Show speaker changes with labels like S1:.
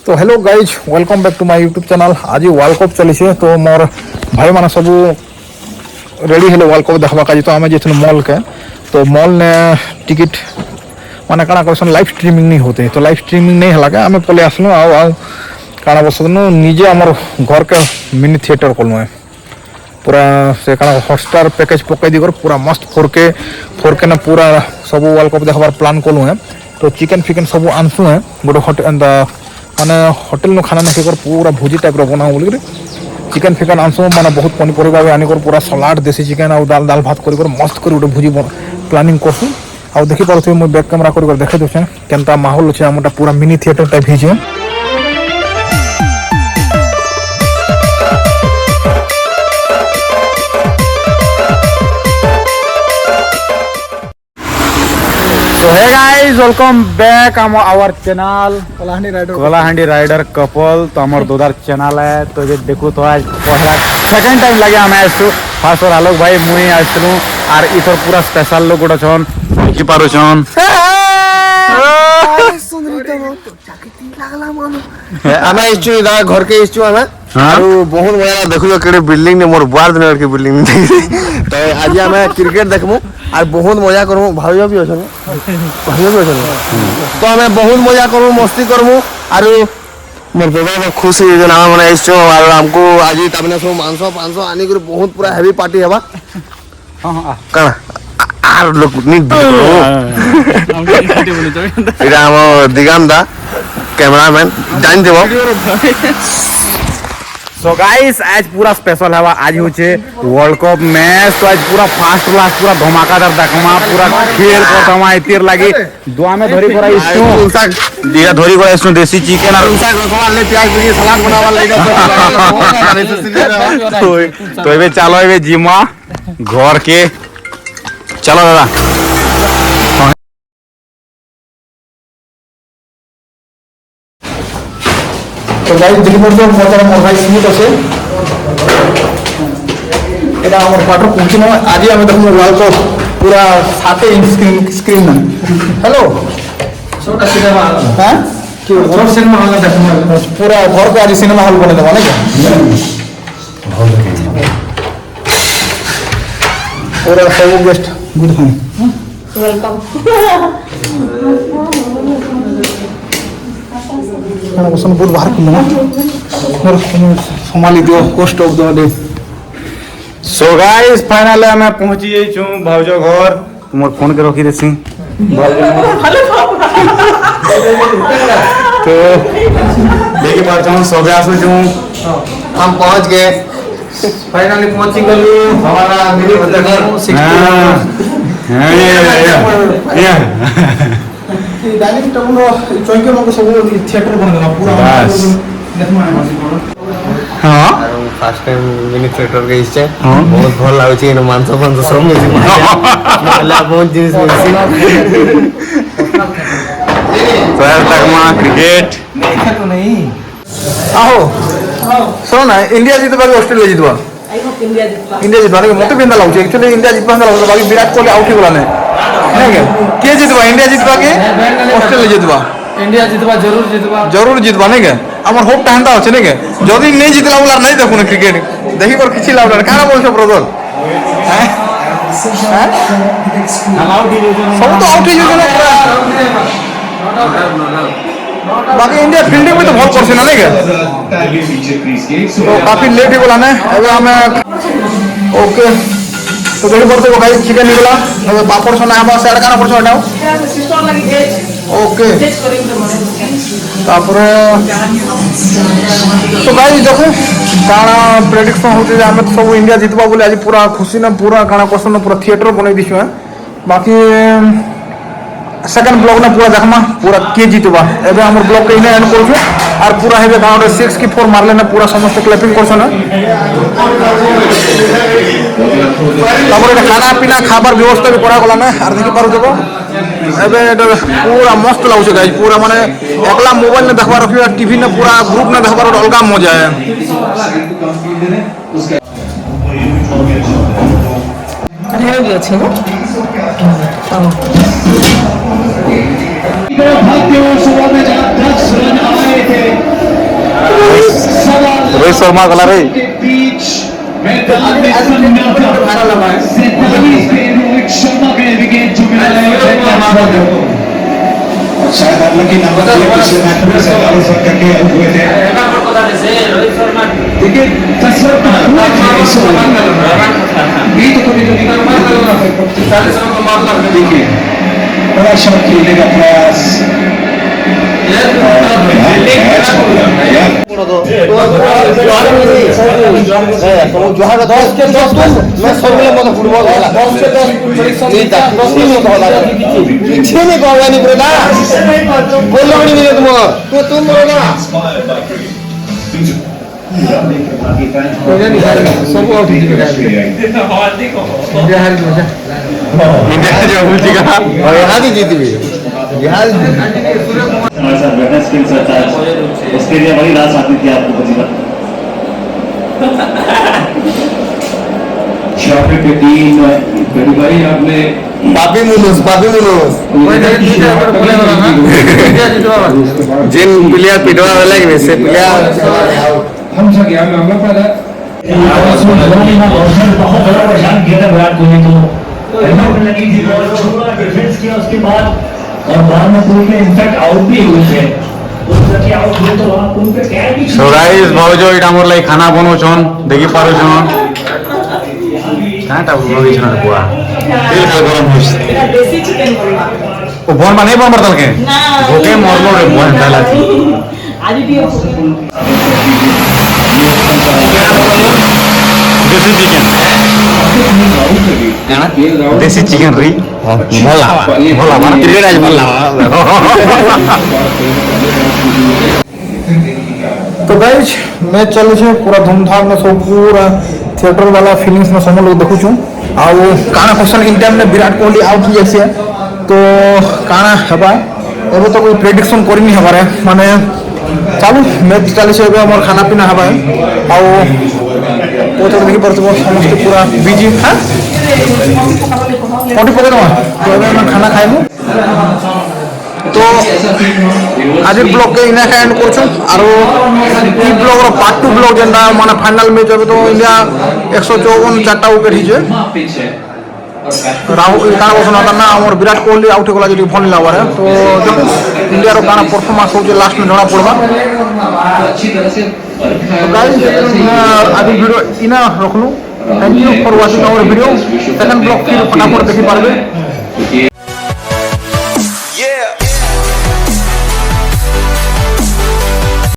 S1: तो hello guys welcome back to my YouTube channel. आज world cup चली तो मोर भाई मैंने सब रेडी हेले वर्ल्ड कप देखा आज। तो आम जाइए मॉल के तो मॉल ने टिकट माने काना कर लाइव स्ट्रीमिंग नहीं होते तो लाइव स्ट्रीमिंग नहीं है आम पलि आसलु काना बस निजे आम घर के मिनी थिएटर कलु पूरा से काना हॉटस्टार पैकेज पकई दी पूरा मस्त 4K ना पूरा सब वर्ल्ड कप देखबार प्लान कलु तो चिकेन फिकेन सब आनसु गोटे होटेल माने होटेल नु खाना नहीं कर पूरा भोजी टाइप रो बना बोल चिकेन फिकेन आनसु माने बहुत पनीपरिया आनी पूरा सलाड देसी चिकेन और दाल भात कर मस्त कर गोटे भोजी प्लानिंग करसु आ देखि पारथि मो बैक कैमरा कर देखे दोछे केनता माहौल अछि हमटा पूरा मिनी थिएटर टाइप हिजे। So hey guys, welcome back our channel Kalahandi rider couple. तो हमार दोदार चैनल है तो ये देखो तो आज पहला सेकंड टाइम लगे हम आसु फास्ट और आलोक भाई मुई आसलु आर इथर पूरा स्पेशल लोग गोटा छन की पारो छन
S2: आमे इछु दा घर के इछु आमे आरो बहुत बड़ा देखो केडे बिल्डिंग ने मोर बार दिन के बिल्डिंग तो आज आमे क्रिकेट देखमु और बहुत मजा करमु भाइयो भी अछन तो हमें बहुत मजा करमु मस्ती करमु और मोर बेबा खुशी जे नाम माने इछु और हमको आज तबने सब मांस आनी कर बहुत पूरा हेवी पार्टी हेबा हां का आर लोग निक हम पार्टी बोले तो इरा हम दिगाम दा कैमरामैन जान देबो।
S1: सो गाइस आज पूरा स्पेशल है आज होचे वर्ल्ड कप मैच तो आज पूरा फास्ट क्लास पूरा धमाकादार देखमा पूरा खेल करतमा इतिर लागी दुआ में धरी करा इछु दिया धरी करा इछु देसी चिकेन और उसा रखवा ले प्याज भी सलाद बनावा लेगा तो एबे चलो एबे जिमा घर के चलो दादा। तो गाइस देखि परतो मोर मोबाइल स्मिथ আছে এটা আমার পাটর পৌঁছি না আজি আমি দেখো ওয়ার্ল্ড কাপ পুরা 7 इंच स्क्रीन না हेलो छोटा सिनेमा हां কি বড় সিনেমা হল দেখো পুরা ঘর पे आज सिनेमा हॉल बने देबा नहीं पूरा सब गेस्ट गुड मॉर्निंग वेलकम बसन बहुत बाहर संभाली दियो cost of the day. So guys finally हमें पहुंची छु भाउजो घर तुमर फोन के रखी देसी तो देखि पार छन सब आसु छु
S2: हम पहुंच गए
S1: फाइनली पहुंची गलु हमारा मिनी घर 60 डाइनिंग टेबल चौकी मको सब थिएटर बन गला पूरा देखमा हां
S2: फर्स्ट टाइम मिनी थिएटर के इच्छा बहुत भल लागै छै न मांस सब मिल मला बहुत जिनिस मिलसी
S1: तो यार तकमा क्रिकेट नहीं तो नहीं आहो सुनो ना इंडिया जीतबा कि ऑस्ट्रेलिया जीतबा इंडिया जीतबा नहीं मते बिंदा लागै छै एक्चुअली इंडिया जीतबा लागै बाकी विराट कोहली आउट ही गला नै के जीतबा इंडिया जीतबा के ऑस्ट्रेलिया जीतबा
S3: इंडिया जीतबा
S1: जरूर जीतबा नहीं के हमर होप टाइम ता छै नहीं के जदी नहीं जीतला वाला नहीं देखु ना क्रिकेट देखि पर किछि लाउडर काना बोल छ ब्रदर हैं
S3: आउट ही
S1: सब तो आउट ही जो ना बाकी इंडिया फील्डिंग में तो बहुत करछ ना नहीं के तो काफी लेट ही बोला ना अब हमें ओके तो देखि पड़ते को गाइस चिकन निकला अब पापड़ सोना हबा सेड काना पड़छ हटाओ सिस्टम लगी भेज ओके भेज करिंग तापर तो गाइस देखो काना प्रेडिक्शन होते जे हमें सब इंडिया जीतबा बोले आज पूरा खुशी ना पूरा काना क्वेश्चन पूरा थिएटर बनै दिछु है बाकी सेकंड ब्लॉग ना पूरा देखमा पूरा के जीतबा एबे हमर ब्लॉग के एंड करछु और पूरा हेबे गांव 6 की 4 मारले ना पूरा समस्त क्लैपिंग करछ ना तापर खाना पीना खाबार व्यवस्था भी करा गला ना और देखि पारो जको एबे पूरा मस्त लागछ गाइस पूरा माने एकला मोबाइल ने देखबार रखियो टीवी ने पूरा ग्रुप ने देखबार अलगा मजा है अरे भी अछि ना
S4: भारतीय सुबह में जब 10 रन आए थे
S2: रोहित शर्मा गला रे
S3: शायद हालांकि नंबर पिछले मैच में सैंतालीस रन करके आउट हुए थे। देखिए कसरत तो कभी कभी देखिए बड़ा शॉट खेलने का प्रयास
S2: फुटबॉल
S4: उसके लिए बड़ी रास आती थी आपको बजीबा
S3: शॉट के टीम बड़ी भाई आपने
S2: बापी मुनुस जिन प्लेयर पिटवा वाला कि से प्लेयर
S3: हम सब गया मामला पड़ा
S4: बहुत बड़ा परेशान किया था विराट कोहली को लगी थी बॉल छोड़ा डिफेंस किया उसके बाद और बाद में पूरी में इनफैक्ट आउट भी हुए थे
S2: सो गाइस भाउजो इटा मोर लाई खाना बनो छन देखि पारो छन काटा बनो छन बुआ तेल खा गरम होइस
S5: देसी चिकन बनवा
S2: ओ बोन माने बोन मरतल के भोके मोरलो रे बोन डाला
S5: आज भी
S2: देसी चिकन री भला माने क्रिकेट आज भला
S1: तो गाइज मैच चले छे पूरा धूमधाम में सब पूरा थिएटर वाला फीलिंग्स में सब लोग देखु छु आउ काना क्वेश्चन इन टाइम में विराट कोहली आउट हो जैसे तो काना हेबा एबो तो कोई प्रेडिक्शन करनी हेबारे माने चालू मैच चले छे हमर खाना पीना हेबा आउ वो तो देखि परछबो समस्त पूरा बिजी हां कोटी पके दमा तो एबे हम खाना खाइबो तो आज ब्लॉग के इना एंड करछु आरो ई ब्लॉग रो पार्ट 2 ब्लॉग जेंदा माने फाइनल मैच होबे तो इंडिया 154 चारटा विकेट हिजे राहुल काना बसना ना हमर विराट कोहली आउट होगला जदी भल लावारे तो देखो इंडिया रो काना परफॉर्मेंस हो जे लास्ट में जणा पड़बा तो गाइस आज वीडियो इना रखनु thank you for watching our video second blog फिर फटाफट देखि पारबे